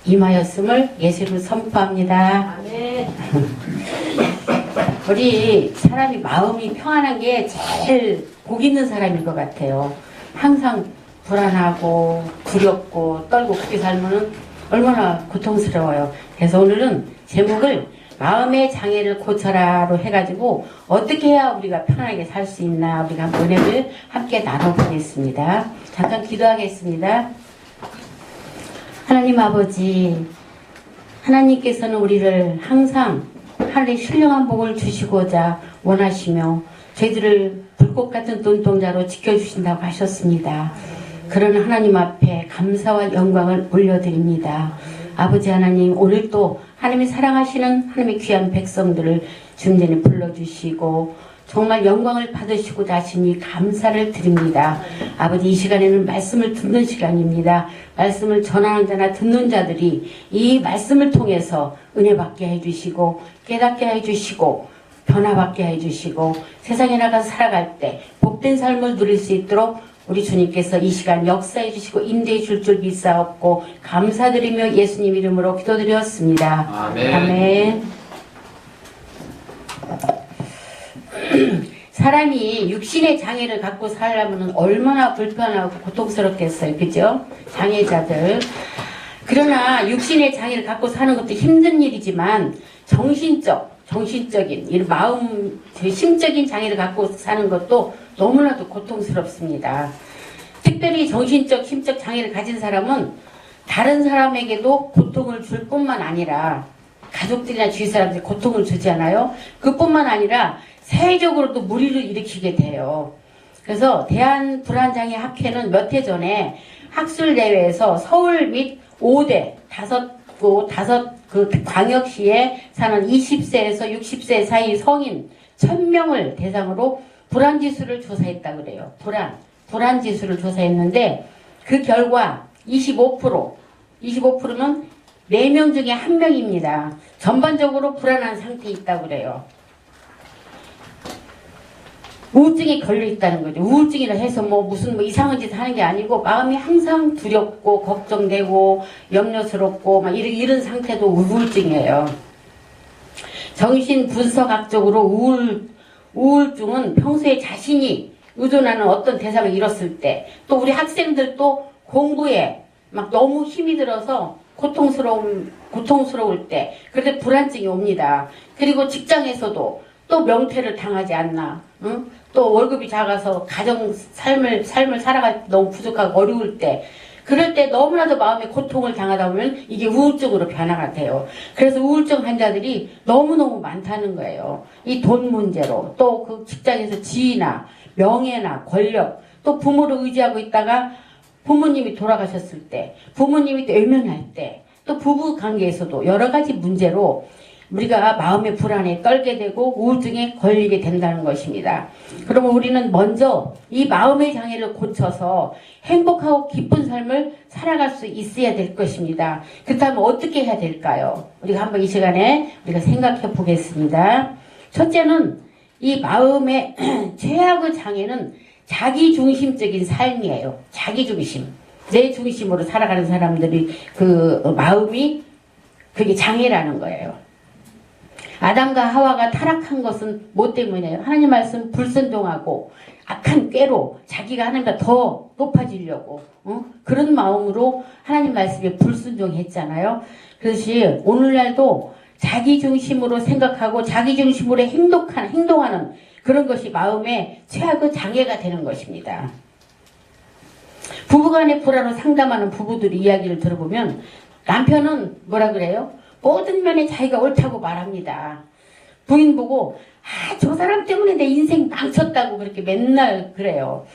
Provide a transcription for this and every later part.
임하였음을 예수로 선포합니다. 아멘. 우리 사람이 마음이 평안한 게 제일 복 있는 사람인 것 같아요. 항상 불안하고 두렵고 떨고 그렇게 살면은 얼마나 고통스러워요. 그래서 오늘은 제목을 마음의 장애를 고쳐라로 해가지고 어떻게 해야 우리가 편안하게 살 수 있나 우리가 은혜를 함께 나눠보겠습니다. 잠깐 기도하겠습니다. 하나님 아버지, 하나님께서는 우리를 항상 하늘의 신령한 복을 주시고자 원하시며 저희들을 불꽃 같은 눈동자로 지켜주신다고 하셨습니다. 그런 하나님 앞에 감사와 영광을 올려드립니다. 아버지 하나님, 오늘 또 하나님이 사랑하시는 하나님의 귀한 백성들을 주님전에 불러주시고 정말 영광을 받으시고자 하시니 감사를 드립니다. 아버지, 이 시간에는 말씀을 듣는 시간입니다. 말씀을 전하는 자나 듣는 자들이 이 말씀을 통해서 은혜 받게 해주시고 깨닫게 해주시고 변화받게 해주시고 세상에 나가서 살아갈 때 복된 삶을 누릴 수 있도록 우리 주님께서 이 시간 역사해 주시고 인도해 줄 믿사옵고 감사드리며 예수님 이름으로 기도드렸습니다. 아멘. 아멘. 사람이 육신의 장애를 갖고 살려면 얼마나 불편하고 고통스럽겠어요. 그죠? 장애자들. 그러나 육신의 장애를 갖고 사는 것도 힘든 일이지만 정신적인, 이 마음, 심적인 장애를 갖고 사는 것도 너무나도 고통스럽습니다. 특별히 정신적, 심적 장애를 가진 사람은 다른 사람에게도 고통을 줄 뿐만 아니라 가족들이나 주위 사람들이 고통을 주잖아요. 그뿐만 아니라 사회적으로도 무리를 일으키게 돼요. 그래서 대한불안장애학회는 몇 해 전에 학술대회에서 서울 및 5대, 5 그 광역시에 사는 20세에서 60세 사이 성인 1000명을 대상으로 불안지수를 조사했다고 그래요. 불안지수를 조사했는데 그 결과 25%는 4명 중에 1명입니다. 전반적으로 불안한 상태에 있다고 그래요. 우울증에 걸려 있다는 거죠. 우울증이라 해서 무슨 이상한 짓 하는 게 아니고 마음이 항상 두렵고 걱정되고 염려스럽고 막 이런 상태도 우울증이에요. 정신분석학적으로 우울증은 평소에 자신이 의존하는 어떤 대상을 잃었을 때, 또 우리 학생들도 공부에 막 너무 힘이 들어서 고통스러울 때, 그럴 때 불안증이 옵니다. 그리고 직장에서도 또 명퇴를 당하지 않나, 응? 또 월급이 작아서 삶을 살아갈 때 너무 부족하고 어려울 때, 그럴 때 너무나도 마음에 고통을 당하다 보면 이게 우울증으로 변화가 돼요. 그래서 우울증 환자들이 너무너무 많다는 거예요. 이 돈 문제로, 또 그 직장에서 지위나 명예나 권력, 또 부모를 의지하고 있다가 부모님이 돌아가셨을 때, 부모님이 또 외면할 때, 또 부부 관계에서도 여러 가지 문제로 우리가 마음의 불안에 떨게 되고 우울증에 걸리게 된다는 것입니다. 그러면 우리는 먼저 이 마음의 장애를 고쳐서 행복하고 기쁜 삶을 살아갈 수 있어야 될 것입니다. 그렇다면 어떻게 해야 될까요? 우리가 한번 이 시간에 우리가 생각해 보겠습니다. 첫째는 이 마음의 최악의 장애는 자기중심적인 삶이에요. 자기중심. 내 중심으로 살아가는 사람들이 그 마음이 그게 장애라는 거예요. 아담과 하와가 타락한 것은 뭐 때문이에요? 하나님 말씀 불순종하고 악한 꾀로 자기가 하나님보다 더 높아지려고 그런 마음으로 하나님 말씀에 불순종했잖아요. 그래서 오늘날도 자기중심으로 생각하고 자기중심으로 행동하는 그런 것이 마음의 최악의 장애가 되는 것입니다. 부부간의 불화로 상담하는 부부들의 이야기를 들어보면 남편은 뭐라 그래요? 모든 면에 자기가 옳다고 말합니다. 부인 보고 저 사람 때문에 내 인생 망쳤다고 그렇게 맨날 그래요.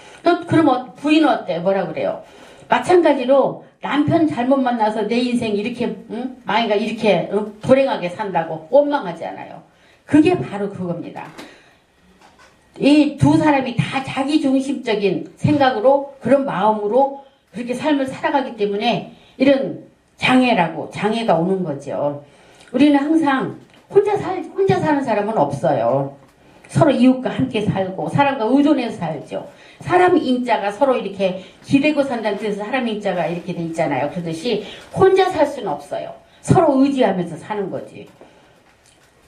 그럼 부인은 어때? 뭐라 그래요? 마찬가지로 남편 잘못 만나서 내 인생 이렇게 망이가 이렇게 불행하게 산다고 원망하지 않아요. 그게 바로 그겁니다. 이 두 사람이 다 자기중심적인 생각으로 그런 마음으로 그렇게 삶을 살아가기 때문에 이런 장애가 오는 거죠. 우리는 항상 혼자 사는 사람은 없어요. 서로 이웃과 함께 살고 사람과 의존해서 살죠. 사람 인자가 서로 이렇게 기대고 산다는 뜻에서 사람 인자가 이렇게 돼 있잖아요. 그러듯이 혼자 살 수는 없어요. 서로 의지하면서 사는 거지.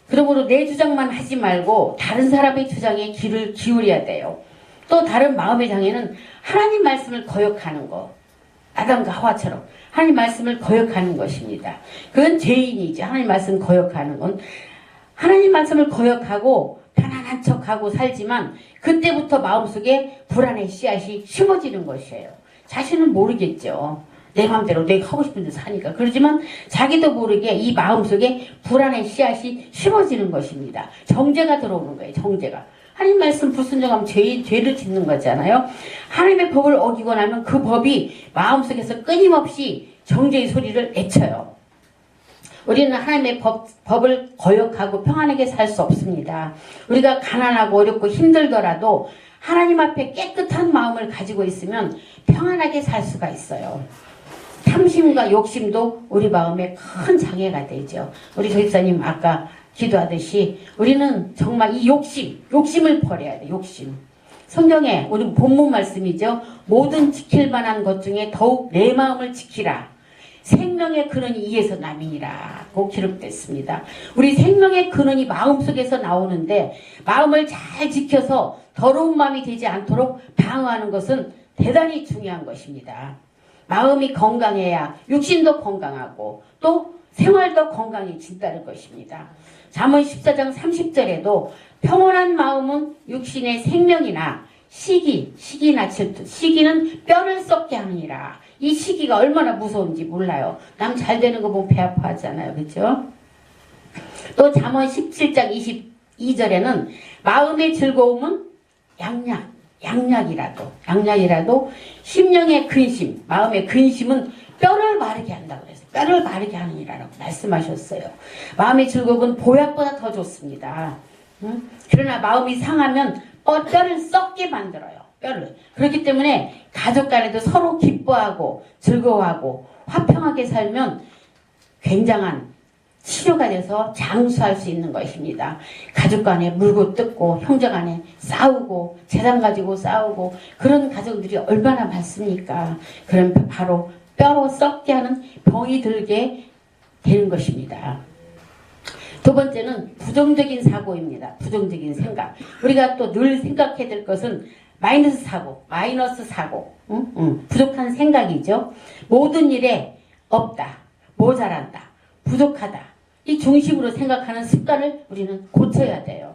그러므로 내 주장만 하지 말고 다른 사람의 주장에 귀를 기울여야 돼요. 또 다른 마음의 장애는 하나님 말씀을 거역하는 거. 아담과 하와처럼 하나님 말씀을 거역하는 것입니다. 그건 죄인이지. 하나님 말씀 거역하는 건 하나님 말씀을 거역하고 편안한 척하고 살지만 그때부터 마음속에 불안의 씨앗이 심어지는 것이에요. 자신은 모르겠죠. 내 마음대로 내가 하고 싶은 대로 사니까. 그렇지만 자기도 모르게 이 마음속에 불안의 씨앗이 심어지는 것입니다. 정죄가 들어오는 거예요. 정죄가. 하나님 말씀 불순종하면 죄를 짓는 거잖아요. 하나님의 법을 어기고 나면 그 법이 마음속에서 끊임없이 정죄의 소리를 외쳐요. 우리는 하나님의 법을 거역하고 평안하게 살 수 없습니다. 우리가 가난하고 어렵고 힘들더라도 하나님 앞에 깨끗한 마음을 가지고 있으면 평안하게 살 수가 있어요. 탐심과 욕심도 우리 마음에 큰 장애가 되죠. 우리 조집사님 아까 기도하듯이 우리는 정말 이 욕심을 버려야 돼. 욕심. 성경에 우리 본문 말씀이죠. 모든 지킬 만한 것 중에 더욱 내 마음을 지키라. 생명의 근원이 이에서 남이니라고 기록됐습니다. 우리 생명의 근원이 마음속에서 나오는데 마음을 잘 지켜서 더러운 마음이 되지 않도록 방어하는 것은 대단히 중요한 것입니다. 마음이 건강해야 육신도 건강하고 또 생활도 건강해진다는 것입니다. 잠언 14장 30절에도 평온한 마음은 육신의 생명이나 시기나 질투, 시기는 뼈를 썩게 하느니라. 이 시기가 얼마나 무서운지 몰라요. 남 잘 되는 거 보면 배 아파하잖아요. 그렇죠? 또 잠언 17장 22절에는 마음의 즐거움은 양약이라도 심령의 근심, 마음의 근심은 뼈를 마르게 한다고 그랬어요. 뼈를 마르게 하느니라고 말씀하셨어요. 마음의 즐거움은 보약보다 더 좋습니다. 그러나 마음이 상하면 뼈를 썩게 만들어요. 뼈를. 그렇기 때문에 가족 간에도 서로 기뻐하고 즐거워하고 화평하게 살면 굉장한 치료가 돼서 장수할 수 있는 것입니다. 가족 간에 물고 뜯고 형제 간에 싸우고 재산 가지고 싸우고 그런 가정들이 얼마나 많습니까? 그럼 바로 뼈로 썩게 하는 병이 들게 되는 것입니다. 두 번째는 부정적인 사고입니다. 부정적인 생각. 우리가 또 늘 생각해야 될 것은 마이너스 사고, 부족한 생각이죠. 모든 일에 없다, 모자란다, 부족하다. 이 중심으로 생각하는 습관을 우리는 고쳐야 돼요.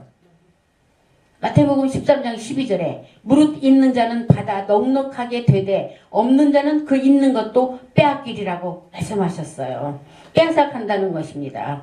마태복음 13장 12절에 무릇 있는 자는 받아 넉넉하게 되되 없는 자는 그 있는 것도 빼앗기리라고 말씀하셨어요. 빼앗아간다는 것입니다.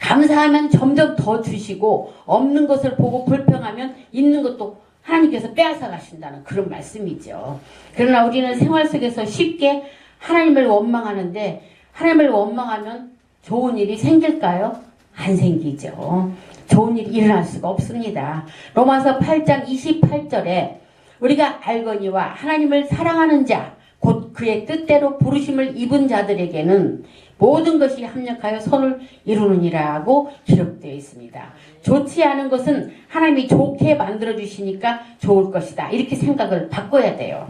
감사하면 점점 더 주시고 없는 것을 보고 불평하면 있는 것도 하나님께서 빼앗아 가신다는 그런 말씀이죠. 그러나 우리는 생활 속에서 쉽게 하나님을 원망하는데 하나님을 원망하면 좋은 일이 생길까요? 안 생기죠. 좋은 일이 일어날 수가 없습니다. 로마서 8장 28절에 우리가 알거니와 하나님을 사랑하는 자 곧 그의 뜻대로 부르심을 입은 자들에게는 모든 것이 합력하여 선을 이루느니라고 기록되어 있습니다. 좋지 않은 것은 하나님이 좋게 만들어주시니까 좋을 것이다. 이렇게 생각을 바꿔야 돼요.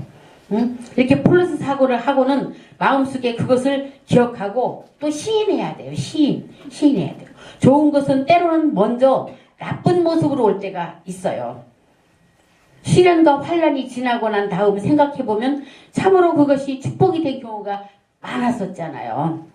이렇게 플러스 사고를 하고는 마음속에 그것을 기억하고 또 시인해야 돼요. 시인해야 돼요. 좋은 것은 때로는 먼저 나쁜 모습으로 올 때가 있어요. 시련과 환란이 지나고 난 다음 생각해보면 참으로 그것이 축복이 된 경우가 많았었잖아요.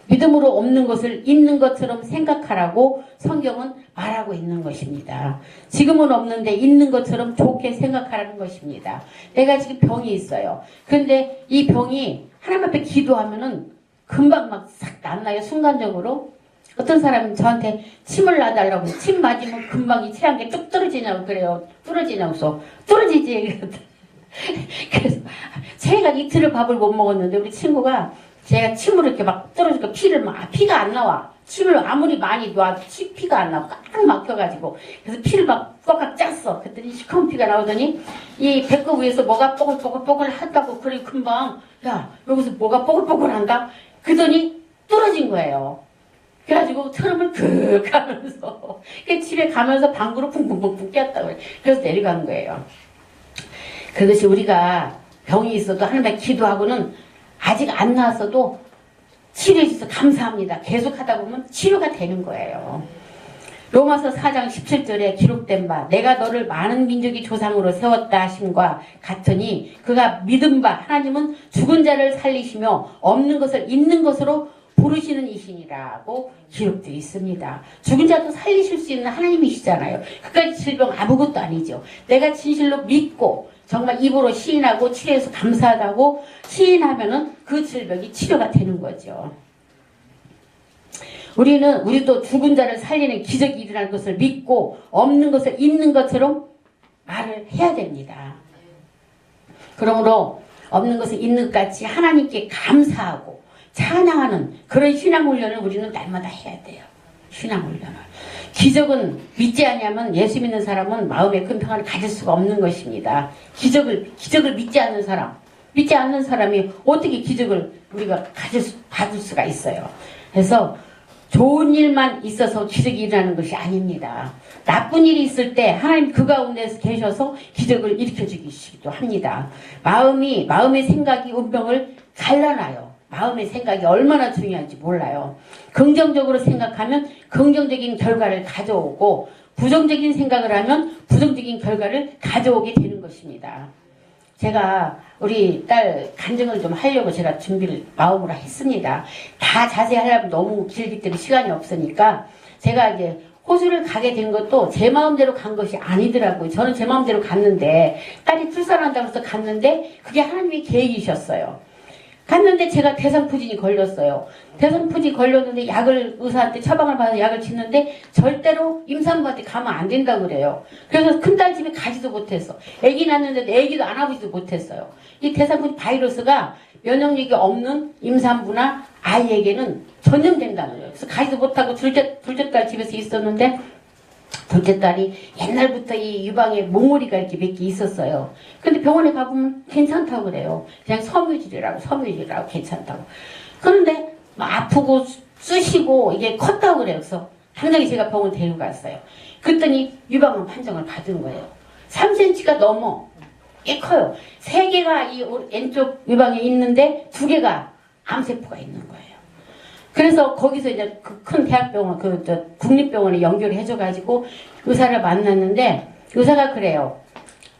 믿음으로 없는 것을 있는 것처럼 생각하라고 성경은 말하고 있는 것입니다. 지금은 없는데 있는 것처럼 좋게 생각하라는 것입니다. 내가 지금 병이 있어요. 그런데 이 병이 하나님 앞에 기도하면은 금방 막 싹 낫나요? 순간적으로? 어떤 사람은 저한테 침을 놔달라고 침 맞으면 금방 이 체한 게 뚝 떨어지냐고 그래요. 뚫어지냐고. 뚫어지지. 그래서 제가 이틀을 밥을 못 먹었는데 우리 친구가 제가 침을 이렇게 막 떨어지니까 피가 안 나와. 침을 아무리 많이 놔도 피가 안 나와. 꽉 막혀가지고. 그래서 피를 막 꽉 짰어. 그랬더니 시커먼 피가 나오더니 이 배꼽 위에서 뭐가 뽀글뽀글 한다고 그래 금방 야 여기서 뭐가 뽀글뽀글 한다? 그러더니 떨어진 거예요. 그래가지고 트럼을 그 가면서 집에 가면서 방구로 붕붕붕붕 꼈다고 그래. 그래서 내려간 거예요. 그것이 우리가 병이 있어도 하나님께 기도하고는 아직 안 나았어도 치료해 주셔서 감사합니다. 계속 하다 보면 치료가 되는 거예요. 로마서 4장 17절에 기록된 바 내가 너를 많은 민족의 조상으로 세웠다 하심과 같으니 그가 믿은 바 하나님은 죽은 자를 살리시며 없는 것을 있는 것으로 부르시는 이신이라고 기록되어 있습니다. 죽은 자도 살리실 수 있는 하나님이시잖아요. 그까지 질병 아무것도 아니죠. 내가 진실로 믿고 정말 입으로 시인하고 치료해서 감사하다고 시인하면은 그 질병이 치료가 되는 거죠. 우리도 죽은 자를 살리는 기적이 일어날 것을 믿고 없는 것을 있는 것처럼 말을 해야 됩니다. 그러므로 없는 것을 있는 것 같이 하나님께 감사하고 찬양하는 그런 신앙훈련을 우리는 날마다 해야 돼요. 신앙훈련을. 기적은 믿지 않으면 예수 믿는 사람은 마음에 큰 평안을 가질 수가 없는 것입니다. 기적을 믿지 않는 사람이 어떻게 기적을 우리가 받을 수가 있어요. 그래서 좋은 일만 있어서 기적이 일어나는 것이 아닙니다. 나쁜 일이 있을 때 하나님 그 가운데 계셔서 기적을 일으켜 주시기도 합니다. 마음의 생각이 운명을 갈라놔요. 마음의 생각이 얼마나 중요한지 몰라요. 긍정적으로 생각하면 긍정적인 결과를 가져오고 부정적인 생각을 하면 부정적인 결과를 가져오게 되는 것입니다. 제가 우리 딸 간증을 좀 하려고 제가 준비를 마음으로 했습니다. 다 자세히 하려면 너무 길기 때문에 시간이 없으니까 제가 이제 호주를 가게 된 것도 제 마음대로 간 것이 아니더라고요. 저는 제 마음대로 갔는데 딸이 출산한다고 해서 갔는데 그게 하나님의 계획이셨어요. 갔는데 제가 대상포진이 걸렸어요. 대상포진이 걸렸는데 의사한테 처방을 받아서 약을 짓는데 절대로 임산부한테 가면 안 된다고 그래요. 그래서 큰딸 집에 가지도 못했어. 아기 낳는데도 아기도 안아보지도 못했어요. 이 대상포진 바이러스가 면역력이 없는 임산부나 아이에게는 전염된다는 거예요. 그래서 가지도 못하고 둘째 딸 집에서 있었는데 둘째 딸이 옛날부터 이 유방에 몽골이가 이렇게 몇 개 있었어요. 근데 병원에 가보면 괜찮다고 그래요. 그냥 섬유질이라고 괜찮다고. 그런데 아프고 쑤시고 이게 컸다고 그래요. 그래서 당장에 제가 병원 데려갔어요. 그랬더니 유방암 판정을 받은 거예요. 3cm가 넘어. 꽤 커요. 3개가 이 왼쪽 유방에 있는데 2개가 암세포가 있는 거예요. 그래서 거기서 이제 그 큰 대학병원, 국립병원에 연결을 해줘가지고 의사를 만났는데 의사가 그래요.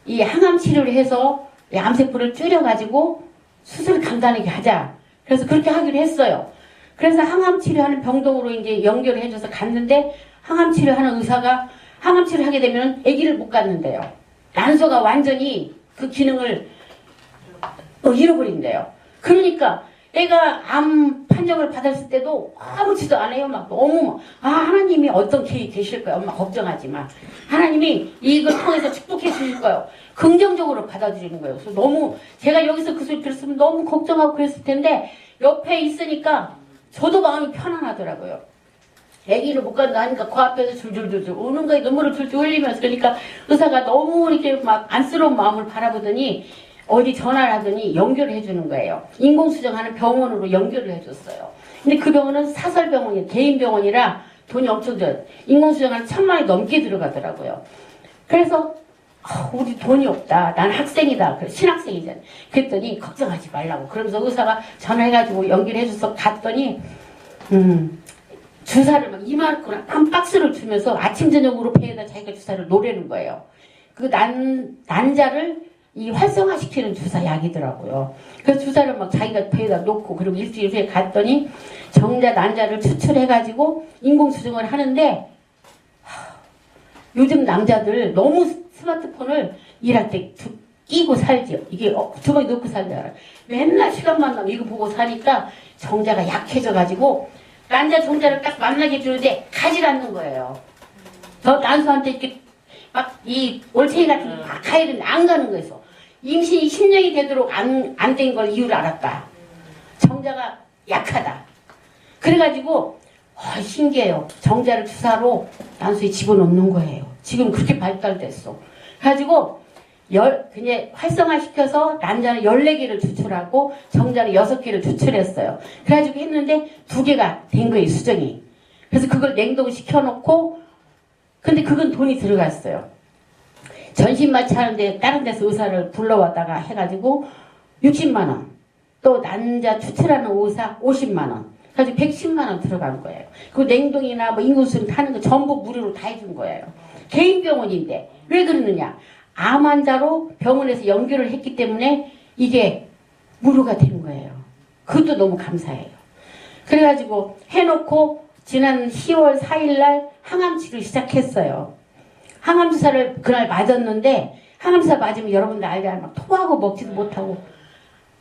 이 항암 치료를 해서 암세포를 줄여가지고 수술을 간단하게 하자. 그래서 그렇게 하기로 했어요. 그래서 항암 치료하는 병동으로 이제 연결을 해줘서 갔는데 항암 치료하는 의사가 항암 치료를 하게 되면 아기를 못 갖는데요. 난소가 완전히 그 기능을 잃어버린대요. 그러니까 애가 암 판정을 받았을 때도 아무지도 않아요. 너무 하나님이 어떤 계획이 계실 거예요. 엄마 걱정하지 마. 하나님이 이걸 통해서 축복해 주실 거예요. 긍정적으로 받아들이는 거예요. 그래서 너무 제가 여기서 그 소리 들었으면 너무 걱정하고 그랬을 텐데 옆에 있으니까 저도 마음이 편안하더라고요. 아기를 못 간다 하니까 그 앞에서 줄줄줄줄 우는 거에 눈물을 줄줄 흘리면서 그러니까 의사가 너무 이렇게 안쓰러운 마음을 바라보더니 어디 전화를 하더니 연결을 해주는 거예요. 인공수정하는 병원으로 연결을 해줬어요. 근데 그 병원은 사설병원이에요. 개인 병원이라 돈이 엄청 들어요. 인공수정하는 1,000만 원이 넘게 들어가더라고요. 그래서 우리 돈이 없다. 난 학생이다. 신학생이잖아. 그랬더니 걱정하지 말라고. 그러면서 의사가 전화해가지고 연결해줘서 갔더니 주사를 막 이만큼 한 박스를 주면서 아침 저녁으로 배에다 자기가 주사를 놓으라는 거예요. 그 난자를 이 활성화시키는 주사약이더라고요. 그래서 주사를 막 자기가 배에다 놓고 그리고 일주일 후에 갔더니 정자 난자를 추출해가지고 인공수정을 하는데 요즘 남자들 너무 스마트폰을 일할 때 끼고 살지요. 이게 주머니 넣고 살잖아요. 맨날 시간만 나면 이거 보고 사니까 정자가 약해져가지고 난자 정자를 딱 만나게 주는데 가지 않는 거예요. 저 난수한테 이렇게 막 이 올챙이 같은 거 막 가야 되는데 안 가는 거였어. 임신이 10년이 되도록 안 된 걸 이유를 알았다. 정자가 약하다. 그래가지고 신기해요. 정자를 주사로 난수에 집어넣는 거예요. 지금 그렇게 발달됐어. 그래가지고 그냥 활성화시켜서 난자는 14개를 추출하고 정자는 6개를 추출했어요. 그래가지고 했는데 2개가 된 거예요. 수정이. 그래서 그걸 냉동시켜 놓고, 근데 그건 돈이 들어갔어요. 전신마취 하는데 다른 데서 의사를 불러왔다가 해가지고 60만 원. 또 난자 추출하는 의사 50만 원. 그래서 110만 원 들어간 거예요. 그 냉동이나 뭐 인공수술 타는 거 전부 무료로 다 해준 거예요. 개인 병원인데 왜 그러느냐? 암 환자로 병원에서 연결을 했기 때문에 이게 무료가 된 거예요. 그것도 너무 감사해요. 그래가지고 해놓고 지난 10월 4일날 항암치를 시작했어요. 항암주사를 그날 맞았는데 항암주사 맞으면 여러분들 알잖아요. 막 토하고 먹지도 못하고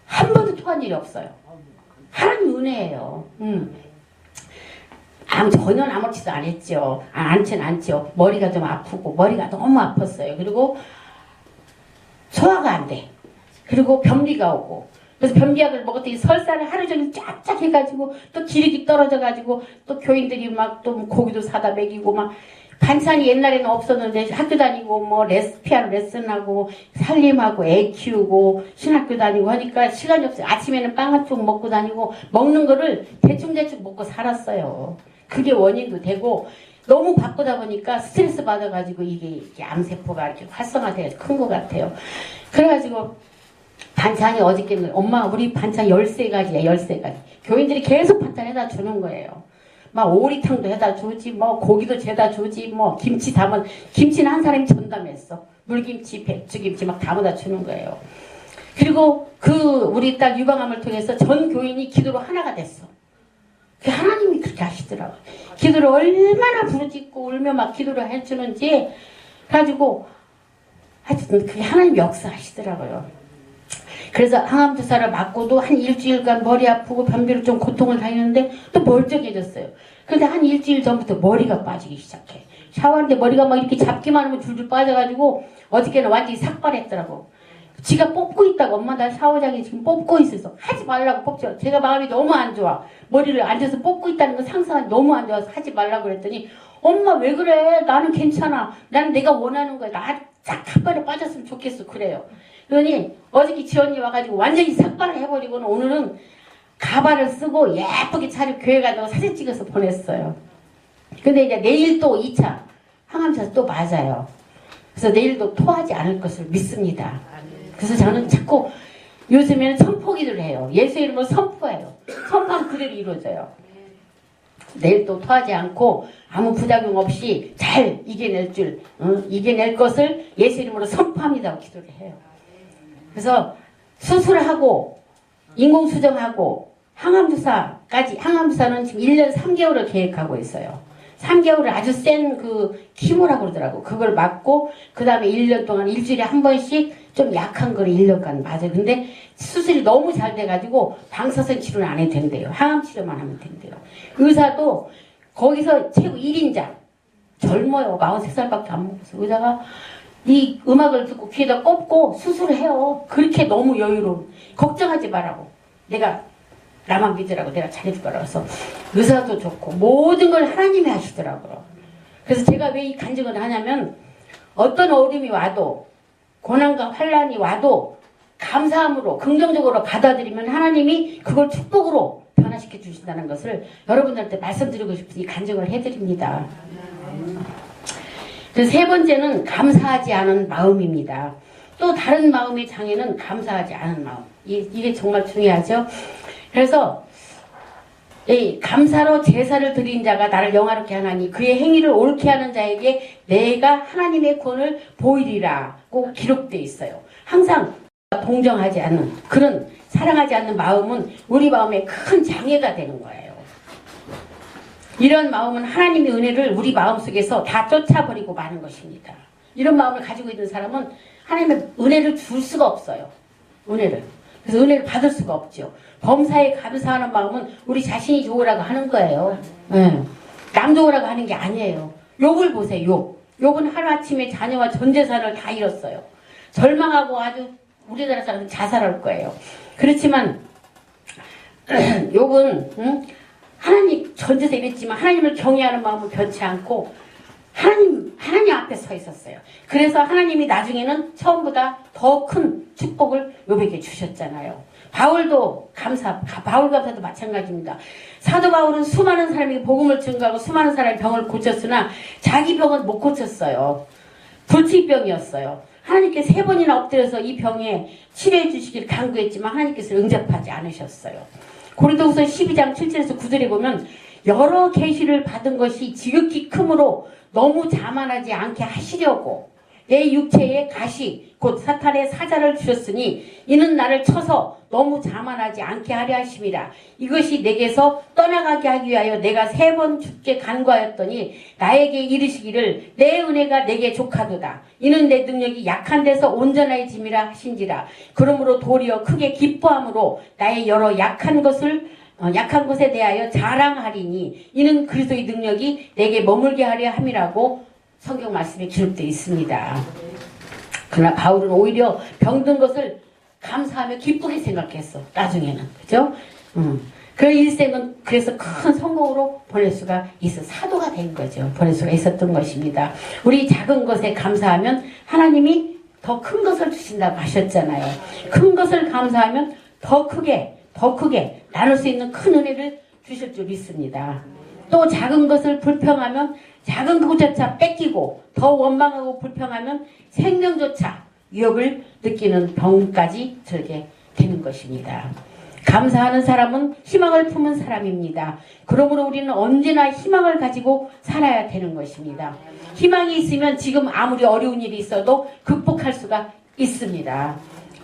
한 번도 토한 일이 없어요. 하나님 은혜예요. 전혀 아무렇지도 않았죠. 않지는 않죠. 머리가 좀 아프고 머리가 너무 아팠어요. 그리고 소화가 안 돼. 그리고 변비가 오고. 그래서 변비약을 먹었더니 설사를 하루 종일 쫙쫙 해가지고 또 기력이 떨어져가지고 또 교인들이 막 또 고기도 사다 먹이고 막 반찬이 옛날에는 없었는데 학교 다니고 뭐 피아노 레슨하고 살림하고 애 키우고 신학교 다니고 하니까 시간이 없어요. 아침에는 빵 한 쪽 먹고 다니고 먹는 거를 대충대충 먹고 살았어요. 그게 원인도 되고 너무 바쁘다 보니까 스트레스 받아가지고 이게 암세포가 이렇게 활성화돼서 큰 것 같아요. 그래가지고 반찬이 어저께는 엄마 우리 반찬 13가지야 13가지. 교인들이 계속 반찬 해다 주는 거예요. 막 오리탕도 해다 주지 뭐 고기도 재다 주지 뭐 김치 담은 김치는 한 사람이 전담했어. 물김치 배추김치 막 담아다 주는 거예요. 그리고 우리 딸 유방암을 통해서 전 교인이 기도로 하나가 됐어. 하나님이 그렇게 하시더라고요. 기도를 얼마나 부르짖고 울며 막 기도를 해주는지 가지고 하여튼 그게 하나님 역사하시더라고요. 그래서 항암주사를 맞고도 한 일주일간 머리 아프고 변비로 좀 고통을 다니는데 또 멀쩡해졌어요. 그런데 한 일주일 전부터 머리가 빠지기 시작해. 샤워하는데 머리가 막 이렇게 잡기만 하면 줄줄 빠져가지고 어저께는 완전히 삭발했더라고. 지가 뽑고 있다고 엄마 나 샤워장에 지금 뽑고 있어서 하지 말라고 뽑죠. 제가 마음이 너무 안 좋아. 머리를 앉아서 뽑고 있다는 거 상상이 너무 안 좋아서 하지 말라고 그랬더니 엄마 왜 그래? 나는 괜찮아. 나는 내가 원하는 거야. 나 딱 한 번에 빠졌으면 좋겠어. 그래요. 그러니 어저께 지언니 와가지고 완전히 삭발을 해버리고는 오늘은 가발을 쓰고 예쁘게 차려 교회 가다가 사진 찍어서 보냈어요. 근데 이제 내일 또 2차 항암주사 또 맞아요. 그래서 내일도 토하지 않을 것을 믿습니다. 그래서 저는 자꾸 요즘에는 선포기도를 해요. 예수 이름으로 선포해요. 선포하면 그대로 이루어져요. 내일 또 토하지 않고 아무 부작용 없이 잘 이겨낼 것을 예수 이름으로 선포합니다. 기도를 해요. 그래서 수술하고 인공수정하고 항암주사까지 항암주사는 지금 1년 3개월을 계획하고 있어요. 3개월을 아주 센 키모라고 그러더라고. 그걸 맞고 그 다음에 1년 동안 일주일에 한 번씩 좀 약한 거를 1년간 맞아요. 근데 수술이 너무 잘 돼가지고 방사선 치료는 안 해도 된대요. 항암 치료만 하면 된대요. 의사도 거기서 최고 1인자 젊어요. 43살밖에 안 먹었어요. 의사가 이 음악을 듣고 귀에다 꼽고 수술을 해요. 그렇게 너무 여유로운. 걱정하지 말라고. 내가 나만 믿으라고 내가 잘해줄 거라고 해서 의사도 좋고 모든 걸 하나님이 하시더라고요. 그래서 제가 왜 이 간증을 하냐면 어떤 어려움이 와도 고난과 환란이 와도 감사함으로 긍정적으로 받아들이면 하나님이 그걸 축복으로 변화시켜 주신다는 것을 여러분들한테 말씀드리고 싶어서 이 간증을 해드립니다. 그래서 세 번째는 감사하지 않은 마음입니다. 또 다른 마음의 장애는 감사하지 않은 마음. 이게 정말 중요하죠. 그래서 감사로 제사를 드린 자가 나를 영화롭게 하나니 그의 행위를 옳게 하는 자에게 내가 하나님의 권을 보이리라고 기록되어 있어요. 항상 동정하지 않는 그런 사랑하지 않는 마음은 우리 마음에 큰 장애가 되는 거예요. 이런 마음은 하나님의 은혜를 우리 마음속에서 다 쫓아버리고 마는 것입니다. 이런 마음을 가지고 있는 사람은 하나님의 은혜를 줄 수가 없어요. 은혜를. 그래서 은혜를 받을 수가 없죠. 범사에 감사하는 마음은 우리 자신이 좋으라고 하는 거예요. 네. 남 좋으라고 하는 게 아니에요. 욥을 보세요. 욥은 하루아침에 자녀와 전 재산을 다 잃었어요. 절망하고 아주 우리나라 사람은 자살할 거예요. 그렇지만 욥은 하나님 전 재산 잃었지만 하나님을 경외하는 마음은 변치 않고 하나님 앞에 서 있었어요. 그래서 하나님이 나중에는 처음보다 더 큰 축복을 욥에게 주셨잖아요. 바울 감사도 마찬가지입니다. 사도 바울은 수많은 사람에게 복음을 증거하고 수많은 사람의 병을 고쳤으나 자기 병은 못 고쳤어요. 불치병이었어요. 하나님께 3번이나 엎드려서 이 병에 치료해 주시길 간구했지만 하나님께서 응답하지 않으셨어요. 고린도후서 12장 7절에서 9절에 보면 여러 계시를 받은 것이 지극히 크므로 너무 자만하지 않게 하시려고 내 육체에 가시 곧 사탄의 사자를 주셨으니 이는 나를 쳐서 너무 자만하지 않게 하려 하심이라. 이것이 내게서 떠나가게 하기 위하여 내가 3번 주께 간구하였더니 나에게 이르시기를 내 은혜가 내게 족하도다. 이는 내 능력이 약한 데서 온전해짐이라 하신지라. 그러므로 도리어 크게 기뻐함으로 나의 여러 약한 것에 대하여 자랑하리니 이는 그리스도의 능력이 내게 머물게 하려 함이라고 성경 말씀에 기록되어 있습니다. 그러나 바울은 오히려 병든 것을 감사하며 기쁘게 생각했어. 나중에는. 그죠? 그 일생은 그래서 큰 성공으로 보낼 수가 있어. 사도가 된 거죠. 보낼 수가 있었던 것입니다. 우리 작은 것에 감사하면 하나님이 더 큰 것을 주신다고 하셨잖아요. 큰 것을 감사하면 더 크게 나눌 수 있는 큰 은혜를 주실 줄 믿습니다. 또 작은 것을 불평하면 작은 것조차 뺏기고 더 원망하고 불평하면 생명조차 위협을 느끼는 병까지 들게 되는 것입니다. 감사하는 사람은 희망을 품은 사람입니다. 그러므로 우리는 언제나 희망을 가지고 살아야 되는 것입니다. 희망이 있으면 지금 아무리 어려운 일이 있어도 극복할 수가 있습니다.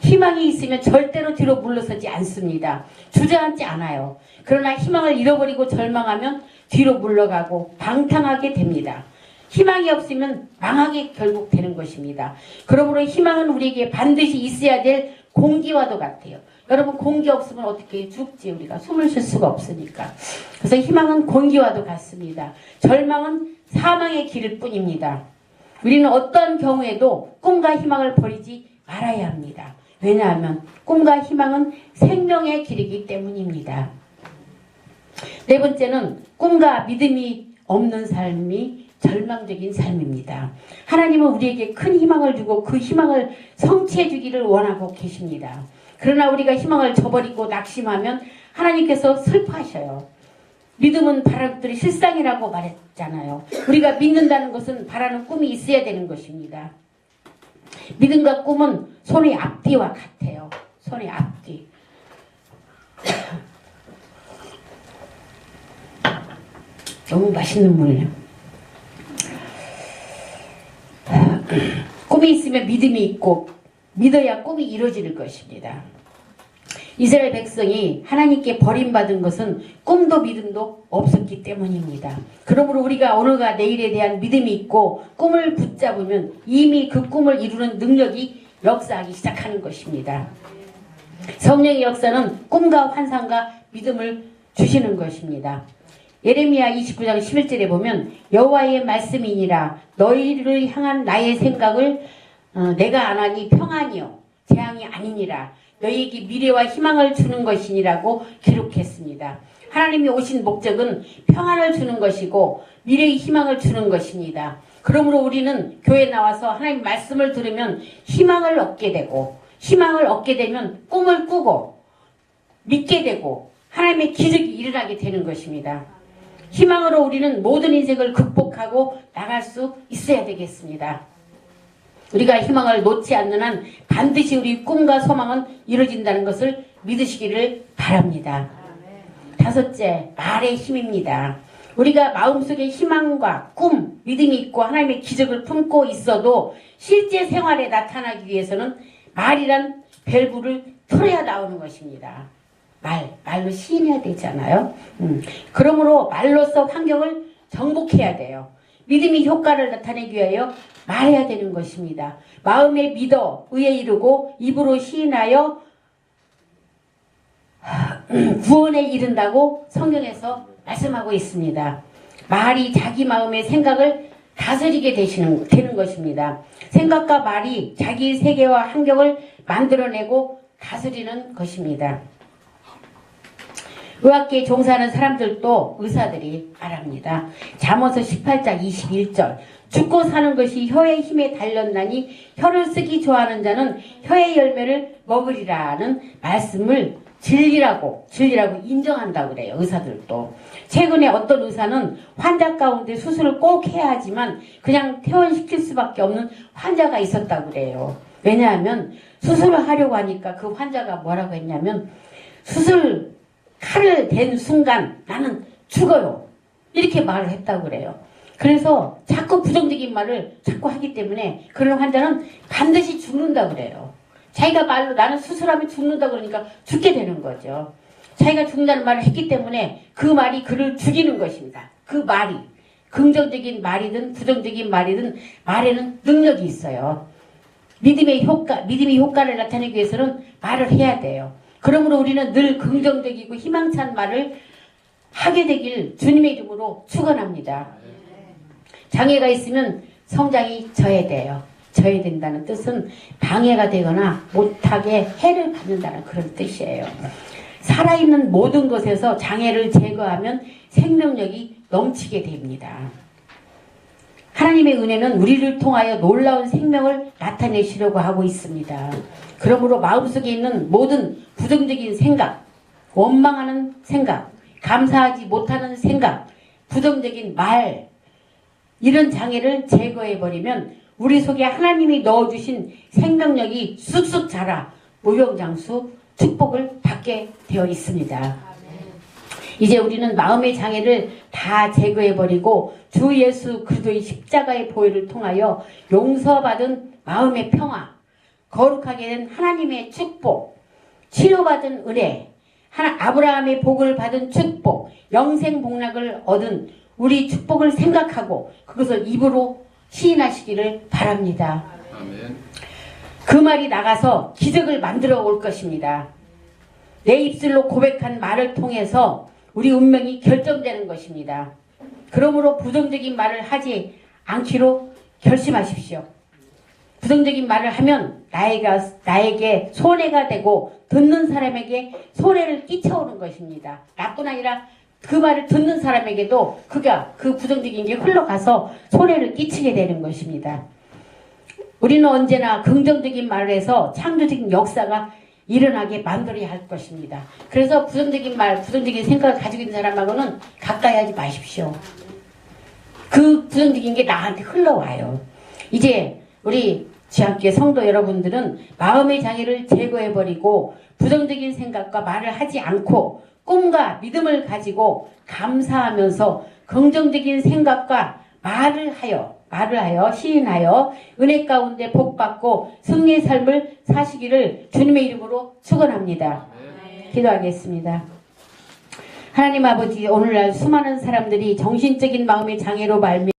희망이 있으면 절대로 뒤로 물러서지 않습니다. 주저앉지 않아요. 그러나 희망을 잃어버리고 절망하면 뒤로 물러가고 방탕하게 됩니다. 희망이 없으면 망하게 결국 되는 것입니다. 그러므로 희망은 우리에게 반드시 있어야 될 공기와도 같아요. 여러분 공기 없으면 어떻게 죽지? 우리가 숨을 쉴 수가 없으니까. 그래서 희망은 공기와도 같습니다. 절망은 사망의 길일 뿐입니다. 우리는 어떤 경우에도 꿈과 희망을 버리지 말아야 합니다. 왜냐하면 꿈과 희망은 생명의 길이기 때문입니다. 4번째는 꿈과 믿음이 없는 삶이 절망적인 삶입니다. 하나님은 우리에게 큰 희망을 주고 그 희망을 성취해 주기를 원하고 계십니다. 그러나 우리가 희망을 저버리고 낙심하면 하나님께서 슬퍼하셔요. 믿음은 바라는 것들이 실상이라고 말했잖아요. 우리가 믿는다는 것은 바라는 꿈이 있어야 되는 것입니다. 믿음과 꿈은 손의 앞뒤와 같아요. 손의 앞뒤. 너무 맛있는 물이에요. 꿈이 있으면 믿음이 있고 믿어야 꿈이 이루어질 것입니다. 이스라엘 백성이 하나님께 버림받은 것은 꿈도 믿음도 없었기 때문입니다. 그러므로 우리가 오늘과 내일에 대한 믿음이 있고 꿈을 붙잡으면 이미 그 꿈을 이루는 능력이 역사하기 시작하는 것입니다. 성령의 역사는 꿈과 환상과 믿음을 주시는 것입니다. 예레미야 29장 11절에 보면 여호와의 말씀이니라 너희를 향한 나의 생각을 내가 안 하니 평안이요 재앙이 아니니라 너희에게 미래와 희망을 주는 것이니라고 기록했습니다. 하나님이 오신 목적은 평안을 주는 것이고 미래의 희망을 주는 것입니다. 그러므로 우리는 교회에 나와서 하나님 말씀을 들으면 희망을 얻게 되고 희망을 얻게 되면 꿈을 꾸고 믿게 되고 하나님의 기적이 일어나게 되는 것입니다. 희망으로 우리는 모든 인생을 극복하고 나갈 수 있어야 되겠습니다. 우리가 희망을 놓지 않는 한 반드시 우리 꿈과 소망은 이루어진다는 것을 믿으시기를 바랍니다. 5째, 말의 힘입니다. 우리가 마음속에 희망과 꿈, 믿음이 있고 하나님의 기적을 품고 있어도 실제 생활에 나타나기 위해서는 말이란 밸브를 틀어야 나오는 것입니다. 말로 시인해야 되잖아요. 그러므로 말로써 환경을 정복해야 돼요. 믿음이 효과를 나타내기 위하여 말해야 되는 것입니다. 마음에 믿어 의에 이르고 입으로 시인하여 구원에 이른다고 성경에서 말씀하고 있습니다. 말이 자기 마음의 생각을 다스리게 되는 것입니다. 생각과 말이 자기 세계와 환경을 만들어내고 다스리는 것입니다. 의학계에 종사하는 사람들도 의사들이 말합니다. 잠언서 18장 21절 죽고 사는 것이 혀의 힘에 달렸나니 혀를 쓰기 좋아하는 자는 혀의 열매를 먹으리라는 말씀을 진리라고 인정한다고 그래요. 의사들도. 최근에 어떤 의사는 환자 가운데 수술을 꼭 해야 하지만 그냥 퇴원시킬 수밖에 없는 환자가 있었다고 그래요. 왜냐하면 수술을 하려고 하니까 그 환자가 뭐라고 했냐면 수술 칼을 댄 순간 나는 죽어요. 이렇게 말을 했다고 그래요. 그래서 자꾸 부정적인 말을 자꾸 하기 때문에 그런 환자는 반드시 죽는다고 그래요. 자기가 말로 나는 수술하면 죽는다 그러니까 죽게 되는 거죠. 자기가 죽는다는 말을 했기 때문에 그 말이 그를 죽이는 것입니다. 그 말이 긍정적인 말이든 부정적인 말이든 말에는 능력이 있어요. 믿음의 효과를 나타내기 위해서는 말을 해야 돼요. 그러므로 우리는 늘 긍정적이고 희망찬 말을 하게 되길 주님의 이름으로 축원합니다. 장애가 있으면 성장이 저해돼요. 저해된다는 뜻은 방해가 되거나 못하게 해를 받는다는 그런 뜻이에요. 살아있는 모든 것에서 장애를 제거하면 생명력이 넘치게 됩니다. 하나님의 은혜는 우리를 통하여 놀라운 생명을 나타내시려고 하고 있습니다. 그러므로 마음속에 있는 모든 부정적인 생각, 원망하는 생각, 감사하지 못하는 생각, 부정적인 말, 이런 장애를 제거해버리면 우리 속에 하나님이 넣어주신 생명력이 쑥쑥 자라 무병장수 축복을 받게 되어 있습니다. 이제 우리는 마음의 장애를 다 제거해버리고 주 예수 그리스도의 십자가의 보혈을 통하여 용서받은 마음의 평화, 거룩하게 된 하나님의 축복, 치료받은 은혜, 아브라함의 복을 받은 축복, 영생 복락을 얻은 우리 축복을 생각하고 그것을 입으로 시인하시기를 바랍니다. 아멘. 그 말이 나가서 기적을 만들어 올 것입니다. 내 입술로 고백한 말을 통해서 우리 운명이 결정되는 것입니다. 그러므로 부정적인 말을 하지 않기로 결심하십시오. 부정적인 말을 하면 나에게 손해가 되고 듣는 사람에게 손해를 끼쳐오는 것입니다. 나뿐 아니라 그 말을 듣는 사람에게도 그 부정적인 게 흘러가서 손해를 끼치게 되는 것입니다. 우리는 언제나 긍정적인 말을 해서 창조적인 역사가 일어나게 만들어야 할 것입니다. 그래서 부정적인 말, 부정적인 생각을 가지고 있는 사람하고는 가까이 하지 마십시오. 그 부정적인 게 나한테 흘러와요. 이제 우리 지학교의 성도 여러분들은 마음의 장애를 제거해버리고 부정적인 생각과 말을 하지 않고 꿈과 믿음을 가지고 감사하면서 긍정적인 생각과 말을 하여 시인하여 은혜 가운데 복받고 승리의 삶을 사시기를 주님의 이름으로 축원합니다. 기도하겠습니다. 하나님 아버지, 오늘날 수많은 사람들이 정신적인 마음의 장애로 말미